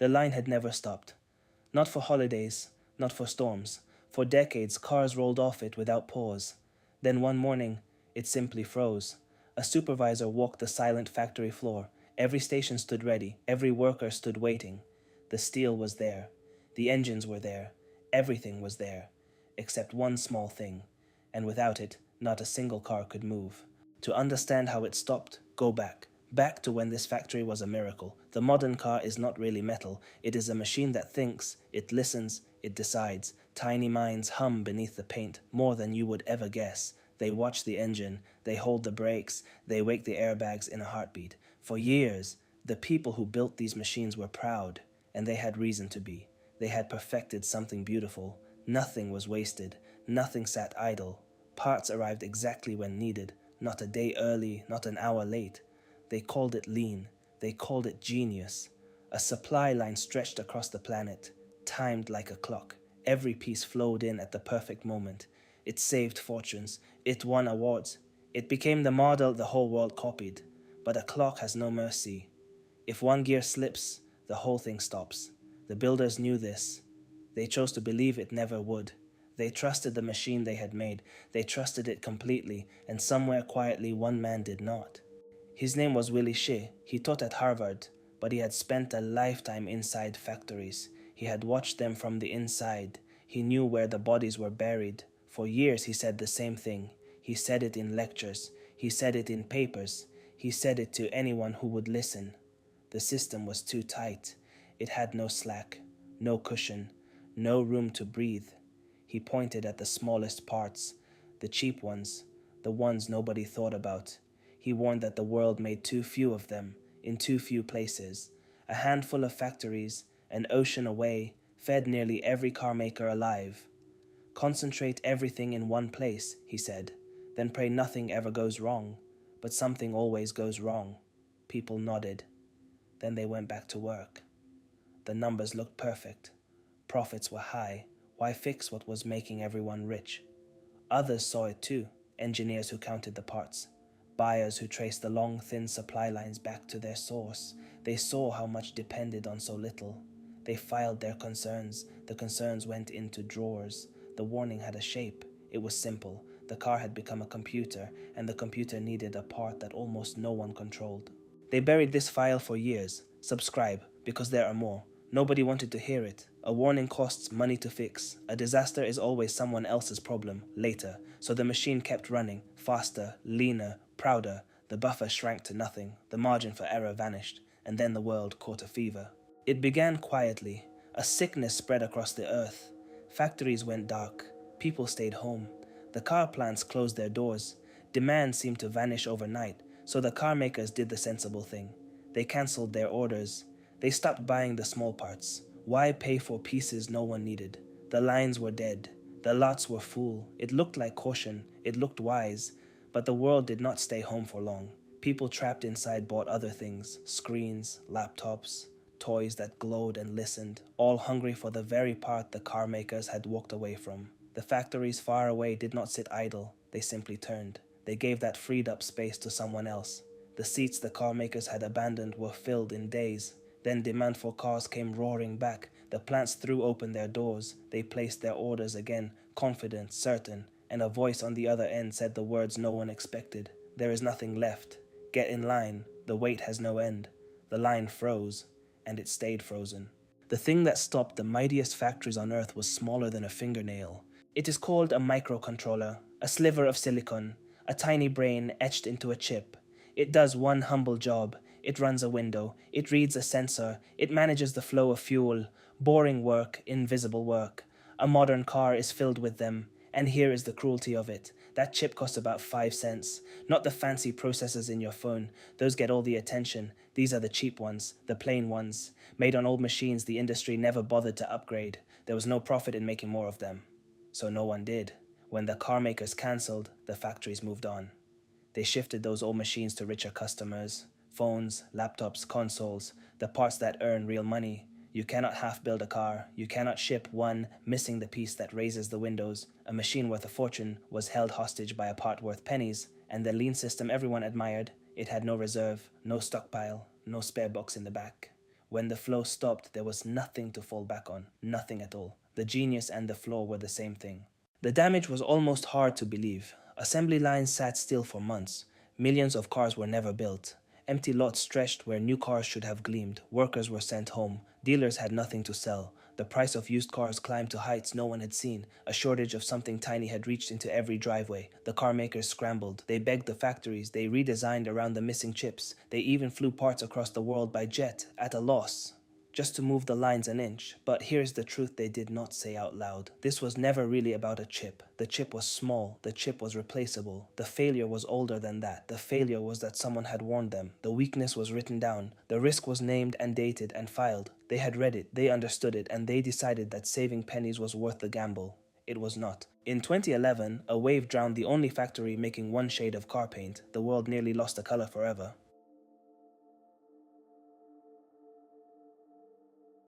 The line had never stopped. Not for holidays, not for storms. For decades, cars rolled off it without pause. Then one morning, it simply froze. A supervisor walked the silent factory floor. Every station stood ready. Every worker stood waiting. The steel was there. The engines were there. Everything was there, except one small thing. And without it, not a single car could move. To understand how it stopped, go back. Back to when this factory was a miracle. The modern car is not really metal. It is a machine that thinks, it listens, it decides. Tiny minds hum beneath the paint, more than you would ever guess. They watch the engine, they hold the brakes, they wake the airbags in a heartbeat. For years, the people who built these machines were proud, and they had reason to be. They had perfected something beautiful. Nothing was wasted, nothing sat idle. Parts arrived exactly when needed, not a day early, not an hour late. They called it lean, they called it genius. A supply line stretched across the planet, timed like a clock. Every piece flowed in at the perfect moment. It saved fortunes, it won awards. It became the model the whole world copied. But a clock has no mercy. If one gear slips, the whole thing stops. The builders knew this. They chose to believe it never would. They trusted the machine they had made. They trusted it completely, and somewhere quietly one man did not. His name was Willie Shea. He taught at Harvard, but he had spent a lifetime inside factories. He had watched them from the inside. He knew where the bodies were buried. For years he said the same thing. He said it in lectures. He said it in papers. He said it to anyone who would listen. The system was too tight. It had no slack, no cushion, no room to breathe. He pointed at the smallest parts, the cheap ones, the ones nobody thought about. He warned that the world made too few of them, in too few places. A handful of factories, an ocean away, fed nearly every car maker alive. Concentrate everything in one place, he said, then pray nothing ever goes wrong. But something always goes wrong. People nodded. Then they went back to work. The numbers looked perfect. Profits were high. Why fix what was making everyone rich? Others saw it too, engineers who counted the parts. Buyers who traced the long, thin supply lines back to their source. They saw how much depended on so little. They filed their concerns. The concerns went into drawers. The warning had a shape. It was simple. The car had become a computer, and the computer needed a part that almost no one controlled. They buried this file for years. Subscribe, because there are more. Nobody wanted to hear it. A warning costs money to fix. A disaster is always someone else's problem, later. So the machine kept running, faster, leaner, prouder. The buffer shrank to nothing. The margin for error vanished. And then the world caught a fever. It began quietly. A sickness spread across the earth. Factories went dark. People stayed home. The car plants closed their doors. Demand seemed to vanish overnight. So the car makers did the sensible thing. They cancelled their orders. They stopped buying the small parts. Why pay for pieces no one needed? The lines were dead. The lots were full. It looked like caution. It looked wise. But the world did not stay home for long. People trapped inside bought other things. Screens, laptops, toys that glowed and listened, all hungry for the very part the car makers had walked away from. The factories far away did not sit idle. They simply turned. They gave that freed up space to someone else. The seats the car makers had abandoned were filled in days. Then demand for cars came roaring back. The plants threw open their doors. They placed their orders again, confident, certain, and a voice on the other end said the words no one expected. There is nothing left. Get in line. The wait has no end. The line froze, and it stayed frozen. The thing that stopped the mightiest factories on Earth was smaller than a fingernail. It is called a microcontroller, a sliver of silicon, a tiny brain etched into a chip. It does one humble job. It runs a window. It reads a sensor. It manages the flow of fuel. Boring work, invisible work. A modern car is filled with them. And here is the cruelty of it. That chip costs about 5 cents. Not the fancy processors in your phone. Those get all the attention. These are the cheap ones, the plain ones. Made on old machines the industry never bothered to upgrade. There was no profit in making more of them. So no one did. When the car makers cancelled, the factories moved on. They shifted those old machines to richer customers. Phones, laptops, consoles, the parts that earn real money. You cannot half-build a car. You cannot ship one, missing the piece that raises the windows. A machine worth a fortune was held hostage by a part worth pennies, and the lean system everyone admired, it had no reserve, no stockpile, no spare box in the back. When the flow stopped, there was nothing to fall back on. Nothing at all. The genius and the flaw were the same thing. The damage was almost hard to believe. Assembly lines sat still for months. Millions of cars were never built. Empty lots stretched where new cars should have gleamed. Workers were sent home. Dealers had nothing to sell. The price of used cars climbed to heights no one had seen. A shortage of something tiny had reached into every driveway. The car makers scrambled. They begged the factories. They redesigned around the missing chips. They even flew parts across the world by jet, at a loss, just to move the lines an inch. But here's the truth they did not say out loud. This was never really about a chip. The chip was small. The chip was replaceable. The failure was older than that. The failure was that someone had warned them. The weakness was written down. The risk was named and dated and filed. They had read it, they understood it, and they decided that saving pennies was worth the gamble. It was not. In 2011, a wave drowned the only factory making one shade of car paint. The world nearly lost the color forever.